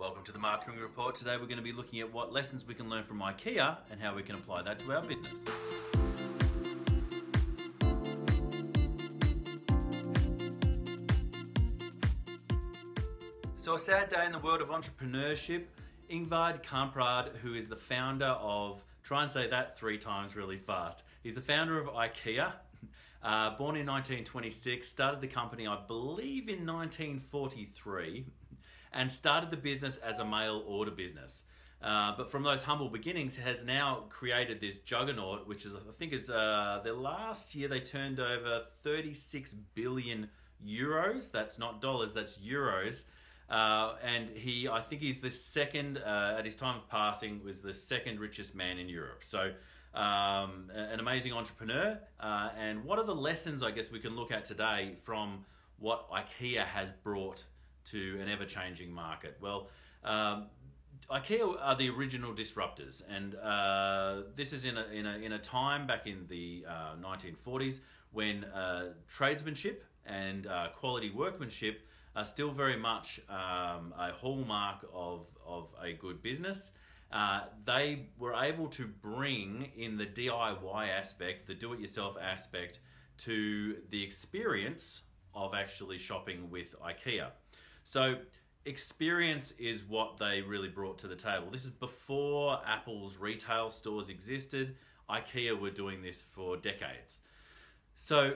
Welcome to the Marketing Report. Today we're going to be looking at what lessons we can learn from IKEA and how we can apply that to our business. So a sad day in the world of entrepreneurship. Ingvar Kamprad, who is the founder of, try and say that 3 times really fast. He's the founder of IKEA, born in 1926, started the company I believe in 1943, and started the business as a mail order business. But from those humble beginnings has now created this juggernaut, which is, I think is, the last year they turned over 36 billion euros. That's not dollars, that's euros. And I think he's the second, at his time of passing, was the second richest man in Europe. So an amazing entrepreneur. And what are the lessons I guess we can look at today from what IKEA has brought to an ever-changing market? Well, IKEA are the original disruptors, and this is in a time back in the 1940s when tradesmanship and quality workmanship are still very much a hallmark of a good business. They were able to bring in the DIY aspect, the do-it-yourself aspect, to the experience of actually shopping with IKEA. So experience is what they really brought to the table. This is before Apple's retail stores existed. IKEA were doing this for decades. So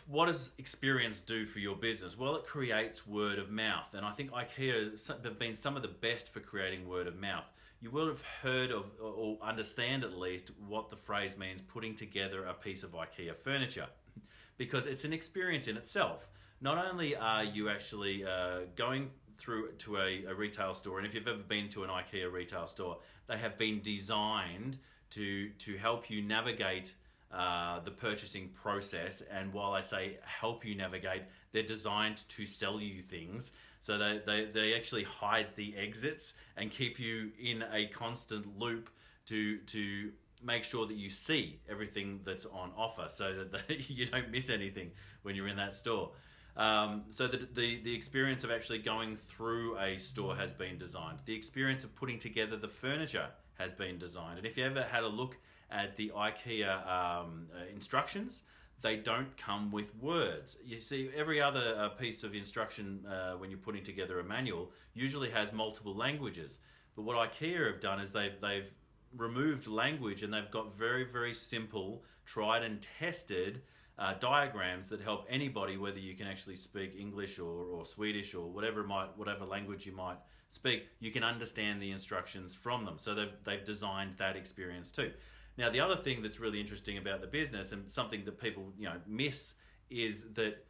what does experience do for your business? Well, it creates word of mouth. And I think IKEA have been some of the best for creating word of mouth. You will have heard of, or understand at least, what the phrase means, putting together a piece of IKEA furniture, because it's an experience in itself. Not only are you actually going through to a retail store, and if you've ever been to an IKEA retail store, they have been designed to help you navigate the purchasing process. And while I say help you navigate, they're designed to sell you things. So they actually hide the exits and keep you in a constant loop to make sure that you see everything that's on offer, so that you don't miss anything when you're in that store. So the experience of actually going through a store has been designed. The experience of putting together the furniture has been designed. And if you ever had a look at the IKEA instructions, they don't come with words. You see, every other piece of instruction when you're putting together a manual usually has multiple languages. But what IKEA have done is they've removed language, and they've got very, very simple, tried and tested diagrams that help anybody, whether you can actually speak English or Swedish or whatever language you might speak, you can understand the instructions from them. So they've designed that experience too. Now, the other thing that's really interesting about the business, and something that people miss, is that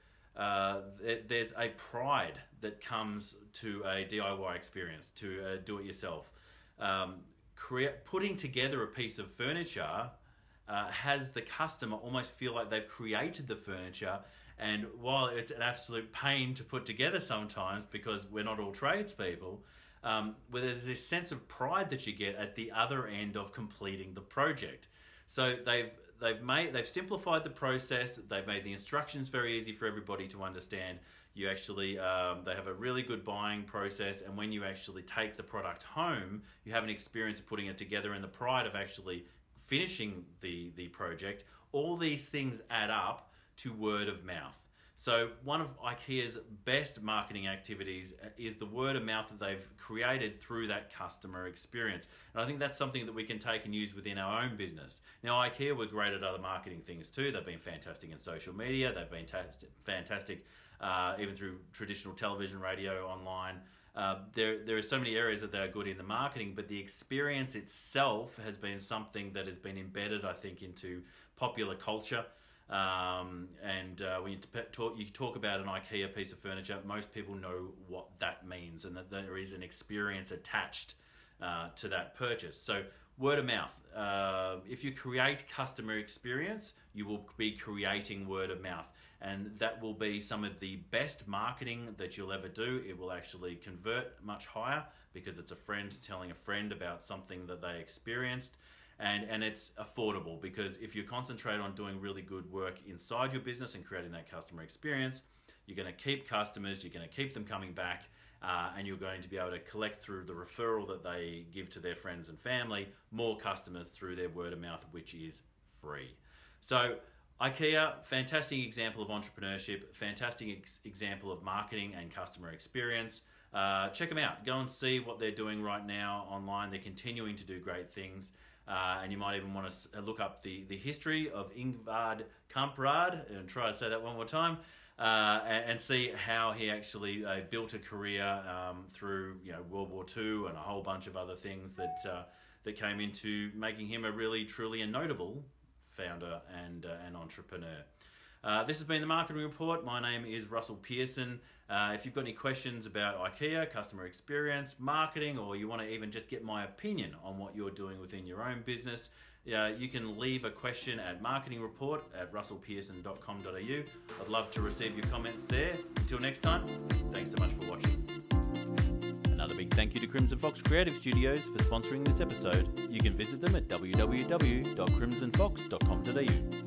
there's a pride that comes to a DIY experience, to do-it-yourself. Putting together a piece of furniture has the customer almost feel like they've created the furniture. And while it's an absolute pain to put together sometimes, because we're not all tradespeople, where there's this sense of pride that you get at the other end of completing the project. So they've simplified the process. They've made the instructions very easy for everybody to understand. You actually they have a really good buying process, and when you actually take the product home, you have an experience of putting it together and the pride of actually finishing the project. All these things add up to word of mouth. So one of IKEA's best marketing activities is the word of mouth that they've created through that customer experience. And I think that's something that we can take and use within our own business. Now, IKEA were great at other marketing things too. They've been fantastic in social media. They've been fantastic even through traditional television, radio, online. There are so many areas that they're good in the marketing, but the experience itself has been something that has been embedded, I think, into popular culture. When you talk about an IKEA piece of furniture, most people know what that means, and that there is an experience attached to that purchase. So word of mouth. If you create customer experience, you will be creating word of mouth. And that will be some of the best marketing that you'll ever do. It will actually convert much higher because it's a friend telling a friend about something that they experienced. And it's affordable, because if you concentrate on doing really good work inside your business and creating that customer experience, you're going to keep customers, you're going to keep them coming back, and you're going to be able to collect through the referral that they give to their friends and family more customers through their word of mouth, which is free. So IKEA, fantastic example of entrepreneurship, fantastic example of marketing and customer experience. Check them out. Go and see what they're doing right now online. They're continuing to do great things. And you might even want to look up the history of Ingvar Kamprad, and try to say that one more time, and see how he actually built a career through World War II and a whole bunch of other things that came into making him a really, truly a notable founder and an entrepreneur. This has been the Marketing Report. My name is Russell Pearson. If you've got any questions about IKEA, customer experience, marketing, or you want to even just get my opinion on what you're doing within your own business, you can leave a question at marketingreport@russellpearson.com.au. I'd love to receive your comments there. Until next time, thanks so much for watching. Another big thank you to Crimson Fox Creative Studios for sponsoring this episode. You can visit them at www.crimsonfox.com.au.